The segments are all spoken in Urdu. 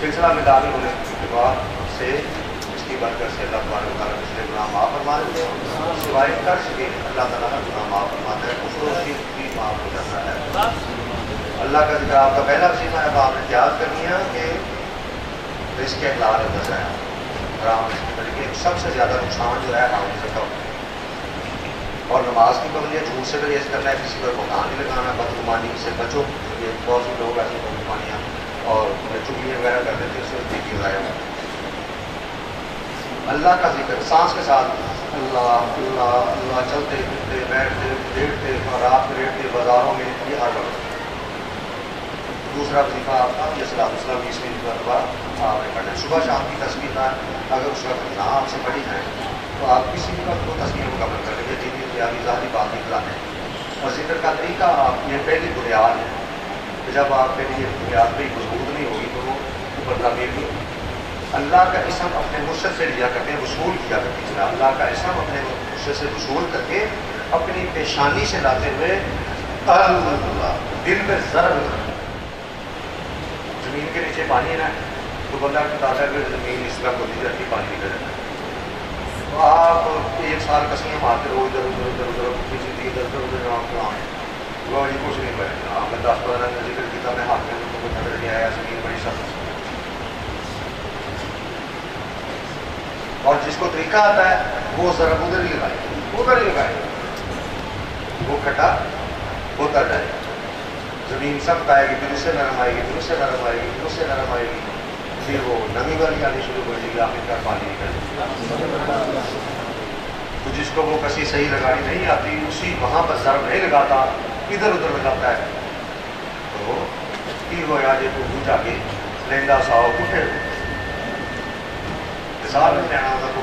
سلسلہ میں داخل ہونے کے بعد سے اس کی برکت سے اللہ تبارک و تعالیٰ پچھلے گناہ معاف فرما دیتے ہیں، سوائے قرض کے اللہ تعالیٰ کا گناہ معاف فرماتا ہے، کفر و شرک بھی معاف ہو جاتا ہے۔ اللہ کا ذکر آپ کا پہلا وظیفہ ہے، آپ نے یاد کرنی ہے کہ رزق کے حلال ہے بچایا حرام رزق بلکہ سب سے زیادہ نقصان جو ہے حرام رزق کا، اور نماز کی پابندی جھوٹ سے گریز کرنا ہے، کسی پر بہتان نہیں لگانا، بدگمانی سے بچو، یہ بہت سے لوگ ایسے بدگمانیاں اور چگلیاں وغیرہ کرتے تھے، اس سے دیکھی ضائع ہو۔ اللہ کا ذکر سانس کے ساتھ اللہ اللہ اللہ، چلتے پھرتے بیٹھتے لیٹتے اور رات میں لیٹتے بازاروں میں، یہ ہر وقت۔ دوسرا وظیفہ آپ کا یہ صلاۃ السلام 20 مرتبہ آپ نے پڑھنا ہے، صبح شام کی تسبیح کا اگر اس وقت نہ آپ سے پڑھی جائیں تو آپ کسی بھی وقت وہ تسبیح مکمل کر لیں گے، دینی اختیاری ظاہری باطنی پلان ہے۔ اور ذکر کا طریقہ آپ یہ پہلی بنیاد ہے کہ جب آپ کے لیے بنیاد پہ مضبوط نہیں ہوگی تو وہ اوپر تعمیر نہیں ہوگی۔ اللہ کا اسم اپنے مرشد سے لیا کرتے ہیں، وصول کیا کرتے ہیں، اللہ کا اسم اپنے مرشد سے وصول کر کے اپنی پیشانی سے لاتے ہوئے اللہ دل میں ضرب، زمین کے نیچے پانی ہے نا تو بندہ بتاتا ہے کہ زمین اس طرح ہوتی جاتی ہے، پانی نکل جاتا ہے، تو آپ ایک سال کسیاں مارتے رہو ادھر ادھر ادھر ادھر اپنی زندگی ادھر ادھر آپ کو آئے وہ جی کچھ نہیں ہوا، آپ نے 10-15 کا ذکر کیا، میں ہاتھ میں کو نظر نہیں آیا، زمین بڑی سخت، اور جس کو طریقہ آتا ہے وہ ضرب ادھر ہی لگائے، ادھر ہی لگائے، وہ کھٹا ہوتا جائے، زمین سخت آئے گی، پھر اس سے نرم آئے گی، پھر اس سے نرم آئے گی، پھر اس سے نرم آئے گی، پھر وہ نمی والی آنی شروع ہو جائے گی، آخر پانی نکل۔ تو جس کو وہ کسی صحیح لگانی نہیں آتی، اسی وہاں پر ضرب نہیں لگاتا، ادھر ادھر لگاتا ہے، تو کی ہو یا جی کو جا کے لہندا ساؤ اٹھے مثال نہیں لینا ہوتا کو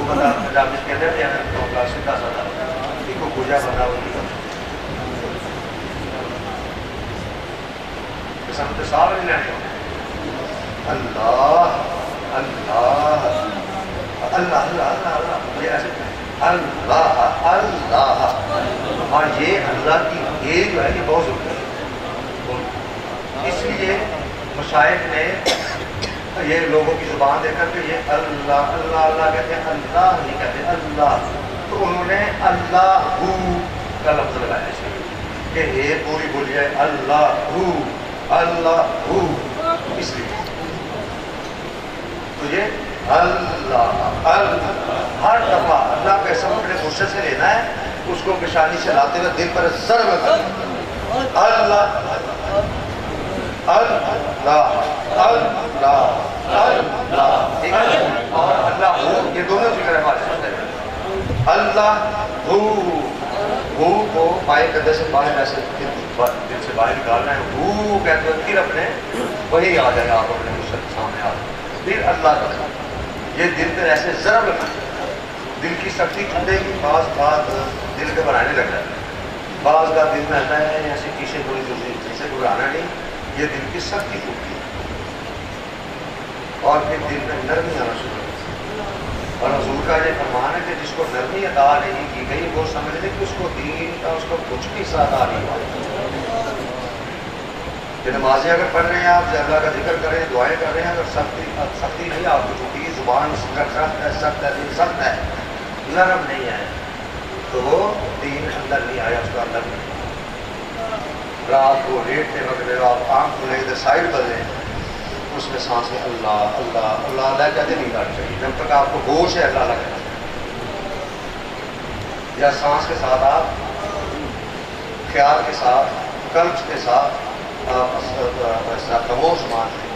بندہ پنجابی کہتے ہیں نا سیدھا سادہ ایک کو گوجا بندہ وہ نہیں کرتا، سب کے سال نہیں لینے ہوتے، اللہ اللہ اللہ اللہ اللہ اللہ، یہ ایسے اللہ اللہ، اور یہ اللہ کی یہ جو ہے یہ بہت ضروری ہے، اس لیے مشائخ نے یہ لوگوں کی زبان دے کر کے یہ اللہ اللہ اللہ کہتے ہیں، اللہ نہیں کہتے اللہ، تو انہوں نے اللہ ہو کا لفظ لگایا اس لیے کہ یہ پوری بولی ہے اللہ ہو اللہ ہو، اس لیے تو یہ اللہ اللہ ہر دفعہ اللہ کا اسم اپنے مرشد سے لینا ہے، اس کو پیشانی سے لاتے ہوئے دل پر ضرب کرنا، اللہ اللہ اللہ اللہ، ٹھیک ہے، اور اللہ ہو یہ دونوں ذکر ہے ہمارے سامنے، اللہ ہو کو پائے قدر سے باہر ایسے دل سے باہر نکالنا ہے، ہو کہتے ہیں، پھر اپنے وہی آ جائے گا، آپ اپنے مرشد کے سامنے آ جائے، پھر اللہ کا یہ دل پر ایسے ضرب لگنا، دل کی سختی ٹھنڈے کی، بعض بات دل کے بنانے لگ جاتا ہے، بعض کا دل میں آتا ہے ایسے پیچھے تھوڑی جلدی سے گھبرانا نہیں، یہ دل کی سختی ٹوٹتی ہے اور پھر دل میں نرمی آنا شروع ہوتی، اور حضور کا یہ فرمان ہے کہ جس کو نرمی عطا نہیں کی گئی وہ سمجھ لے کہ اس کو دین کا اس کو کچھ بھی عطا نہیں ہوا، کہ نمازیں اگر پڑھ رہے ہیں آپ اللہ کا ذکر کر رہے ہیں، دعائیں کر رہے ہیں، اگر سختی نہیں آپ کو چھوٹی، زبان سخت ہے سخت ہے دل سخت ہے نرم نہیں ہے تو وہ دین اندر نہیں آیا، اس کا اندر نہیں۔ رات کو لیٹتے وقت آپ آنکھ کھلیں ادھر سائڈ بدلیں، اس میں سانس میں اللہ اللہ اللہ اللہ کہتے نہیں آنی چاہیے، جب تک آپ کو ہوش ہے اللہ اللہ کہنا چاہیے، یا سانس کے ساتھ آپ خیال کے ساتھ قلب کے ساتھ آپ خاموش مان لیں،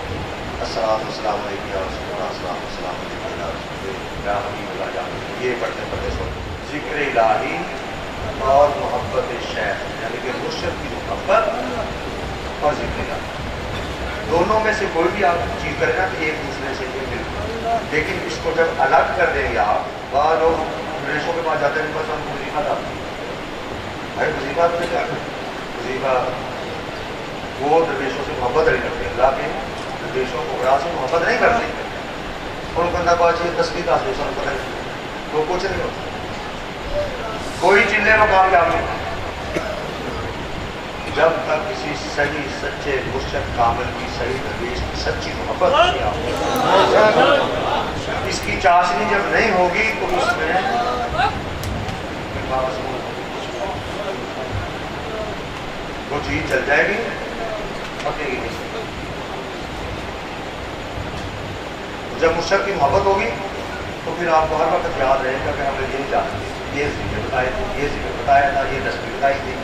السلام السلام علیکم یا رسول اللہ، السلام السلام علیکم یا رسول اللہ، یا حبیب اللہ یا حبیب، یہ پڑھتے پڑھتے سو ذکر الہی اور محبت شیخ، یعنی کہ مرشد کی محبت اور ذکر الہی دونوں میں سے کوئی بھی آپ چیز کریں نا تو ایک دوسرے سے یہ ملتا، لیکن اس کو جب الگ کر دیں گے آپ، بعض لوگ ریشوں کے پاس جاتے ہیں، بس ہم وظیفہ ڈالتے ہیں، بھائی وظیفہ تو نہیں کرتے، وظیفہ وہ درویشوں سے محبت نہیں کرتے، اللہ کے درویشوں کو برا سے محبت نہیں کرتے، ان کو اندر بات چاہیے تصویر کا سوچا پتہ نہیں وہ کچھ نہیں ہوتا، کوئی چلے میں کامیاب نہیں، جب تک کسی صحیح سچے مرشد کامل کی صحیح درویش کی سچی محبت نہیں آتی، اس کی چاشنی جب نہیں ہوگی تو اس میں وہ چیز چل جائے گی، پکے گی نہیں۔ جب مرشد کی محبت ہوگی تو پھر آپ کو ہر وقت یاد رہے گا کہ ہمیں یہ جانا، یہ ذکر بتایا تھا، یہ ذکر بتایا تھا، یہ تصویر بتائی تھی،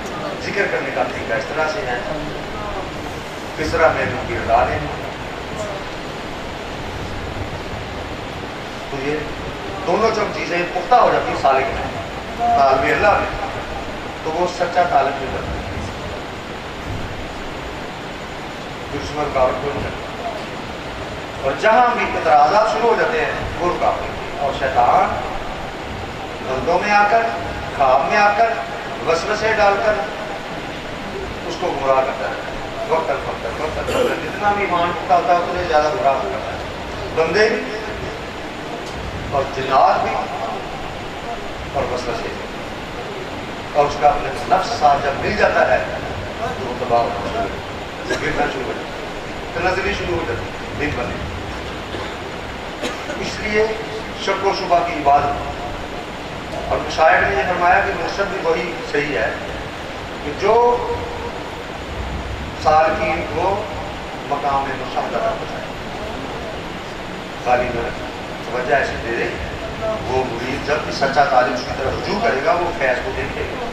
ذکر کرنے کا طریقہ اس طرح سے ہے، کس طرح میں ان کی رضا دیں۔ تو یہ دونوں جب چیزیں پختہ ہو جاتی ہیں سالک میں، طالب اللہ میں، تو وہ سچا طالب نہیں بنتا، پھر اس میں رکاوٹ کوئی نہیں کرتا۔ اور جہاں بھی اعتراضات شروع ہو جاتے ہیں وہ رکاوٹ، اور شیطان بندوں میں آ کر، خواب میں آ کر، وسوسے ڈال کر اس کو گمراہ کرتا ہے، وقتاً فوقتاً جتنا بھی ایمان پختہ ہوتا ہے اتنے زیادہ گمراہ کرتا ہے، بندے بھی اور جنات بھی اور وسوسے بھی، اور اس کا اپنے نفس ساتھ جب مل جاتا ہے تو وہ تباہ ہونا شروع ہو جاتا ہے، گرنا شروع ہو جاتا ہے، تنزلی شروع ہو جاتی ہے دن بنے۔ اس لیے شک و شبہ کی عبادت، اور شاعر نے یہ فرمایا کہ مرشد بھی وہی صحیح ہے کہ جو سالکین کو مقام مشاہدہ تک پہنچائے، خالی میں توجہ ایسے دے دے، وہ مرید جب بھی سچا طالب اس کی طرف رجوع کرے گا وہ فیض کو دیکھے گا،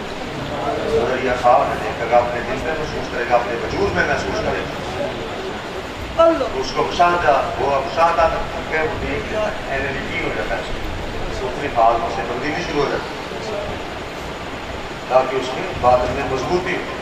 نظریہ خواب میں دیکھے گا، اپنے دل میں محسوس کرے گا، اپنے وجود میں محسوس کرے گا، اس کو مشاہدہ، وہ مشاہدہ تک وہ دیکھ لیتا ہے، یقین ہو جاتا ہے، اس کو اپنی حالوں سے تبدیلی شروع ہو جاتی ہے تاکہ اس کی باطن میں مضبوطی ہو۔